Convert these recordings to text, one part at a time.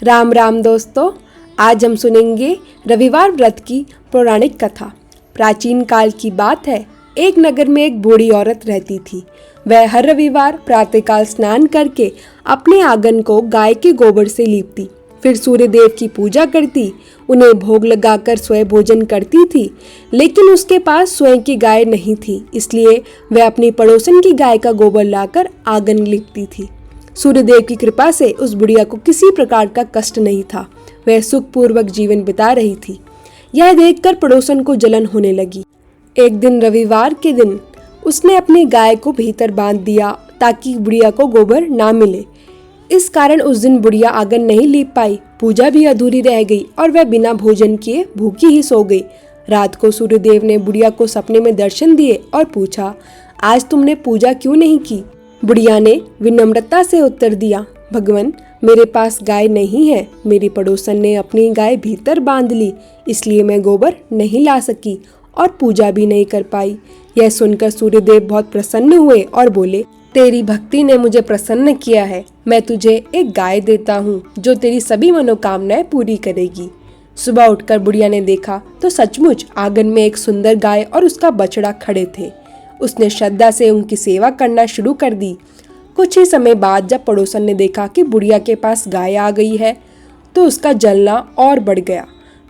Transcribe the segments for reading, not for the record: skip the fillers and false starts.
राम राम दोस्तों, आज हम सुनेंगे रविवार व्रत की पौराणिक कथा। प्राचीन काल की बात है। एक नगर में एक बूढ़ी औरत रहती थी। वह हर रविवार प्रातःकाल स्नान करके अपने आंगन को गाय के गोबर से लीपती, फिर सूर्य देव की पूजा करती, उन्हें भोग लगाकर स्वयं भोजन करती थी। लेकिन उसके पास स्वयं की गाय नहीं थी, इसलिए वह अपनी पड़ोसन की गाय का गोबर लाकर आंगन लीपती थी। सूर्यदेव की कृपा से उस बुढ़िया को किसी प्रकार का कष्ट नहीं था। वह सुखपूर्वक जीवन बिता रही थी। यह देखकर पड़ोसन को जलन होने लगी। एक दिन रविवार के दिन उसने अपनी गाय को भीतर बांध दिया ताकि बुढ़िया को गोबर ना मिले। इस कारण उस दिन बुढ़िया आंगन नहीं लीप पाई, पूजा भी अधूरी रह गई और वह बिना भोजन किए भूखी ही सो गई। रात को सूर्यदेव ने बुढ़िया को सपने में दर्शन दिए और पूछा, आज तुमने पूजा क्यों नहीं की? बुढ़िया ने विनम्रता से उत्तर दिया, भगवान, मेरे पास गाय नहीं है। मेरी पड़ोसन ने अपनी गाय भीतर बांध ली, इसलिए मैं गोबर नहीं ला सकी और पूजा भी नहीं कर पाई। यह सुनकर सूर्यदेव बहुत प्रसन्न हुए और बोले, तेरी भक्ति ने मुझे प्रसन्न किया है। मैं तुझे एक गाय देता हूँ जो तेरी सभी मनोकामनाएं पूरी करेगी। सुबह उठकर बुढ़िया ने देखा तो सचमुच आंगन में एक सुंदर गाय और उसका बछड़ा खड़े थे। उसने श्रद्धा से उनकी सेवा करना शुरू कर दी। कुछ ही समय बाद जब पड़ोसन ने देखा कि बुढ़िया के पास गाय आ गई है तो उसका जलना और बढ़ गया।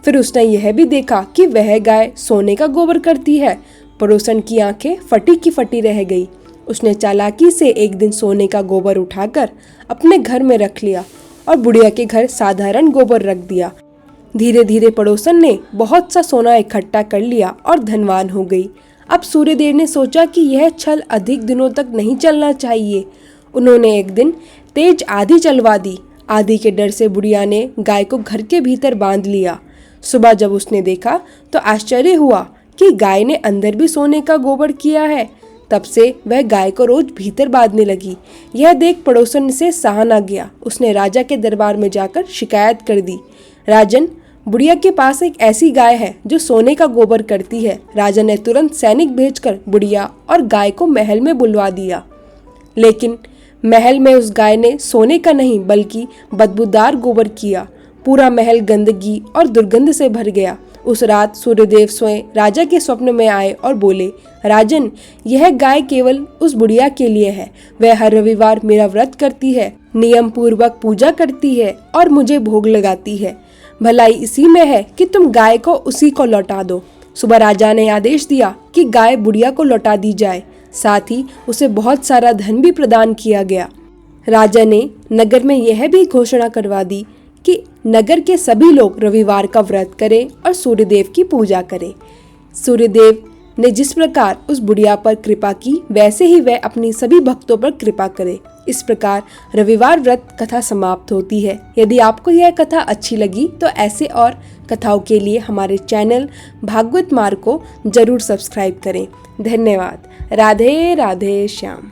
फिर उसने यह भी देखा कि वह गाय सोने का गोबर करती है। पड़ोसन की आंखें फटी की फटी रह गई। उसने चालाकी से एक दिन सोने का गोबर उठाकर अपने घर में रख लिया और बुढ़िया के घर साधारण गोबर रख दिया। धीरे धीरे पड़ोसन ने बहुत सा सोना इकट्ठा कर लिया और धनवान हो गई। अब सूर्यदेव ने सोचा कि यह छल अधिक दिनों तक नहीं चलना चाहिए। उन्होंने एक दिन तेज आंधी चलवा दी। आंधी के डर से बुढ़िया ने गाय को घर के भीतर बांध लिया। सुबह जब उसने देखा तो आश्चर्य हुआ कि गाय ने अंदर भी सोने का गोबर किया है। तब से वह गाय को रोज भीतर बांधने लगी। यह देख पड़ोसन से सहा न गया। उसने राजा के दरबार में जाकर शिकायत कर दी, राजन, बुढ़िया के पास एक ऐसी गाय है जो सोने का गोबर करती है। राजा ने तुरंत सैनिक भेजकर बुढ़िया और गाय को महल में बुलवा दिया। लेकिन महल में उस गाय ने सोने का नहीं बल्कि बदबूदार गोबर किया। पूरा महल गंदगी और दुर्गंध से भर गया। उस रात सूर्यदेव स्वयं राजा के स्वप्न में आए और बोले, राजन, यह गाय केवल उस बुढ़िया के लिए है। वह हर रविवार मेरा व्रत करती है, नियम पूर्वक पूजा करती है और मुझे भोग लगाती है। भलाई इसी में है कि तुम गाय को उसी को लौटा दो। सुबह राजा ने आदेश दिया कि गाय बुढ़िया को लौटा दी जाए। साथ ही उसे बहुत सारा धन भी प्रदान किया गया। राजा ने नगर में यह भी घोषणा करवा दी कि नगर के सभी लोग रविवार का व्रत करें और सूर्यदेव की पूजा करें। सूर्यदेव ने जिस प्रकार उस बुढ़िया पर कृपा की, वैसे ही वह अपनी सभी भक्तों पर कृपा करे। इस प्रकार रविवार व्रत कथा समाप्त होती है। यदि आपको यह कथा अच्छी लगी तो ऐसे और कथाओं के लिए हमारे चैनल भागवत मार्ग को जरूर सब्सक्राइब करें। धन्यवाद। राधे राधे श्याम।